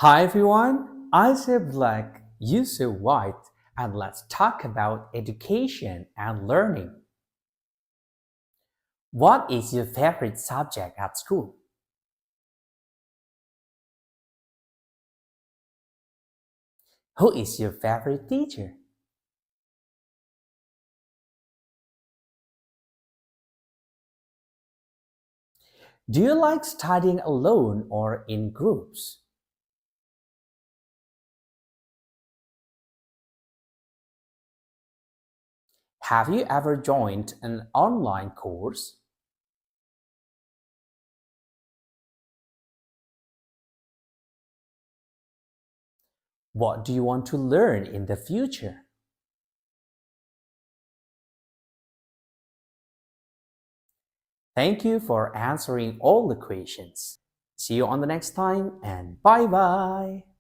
Hi everyone, I say black, you say white, and let's talk about education and learning. What is your favorite subject at school? Who is your favorite teacher? Do you like studying alone or in groups? Have you ever joined an online course? What do you want to learn in the future? Thank you for answering all the questions. See you on the next time and bye bye.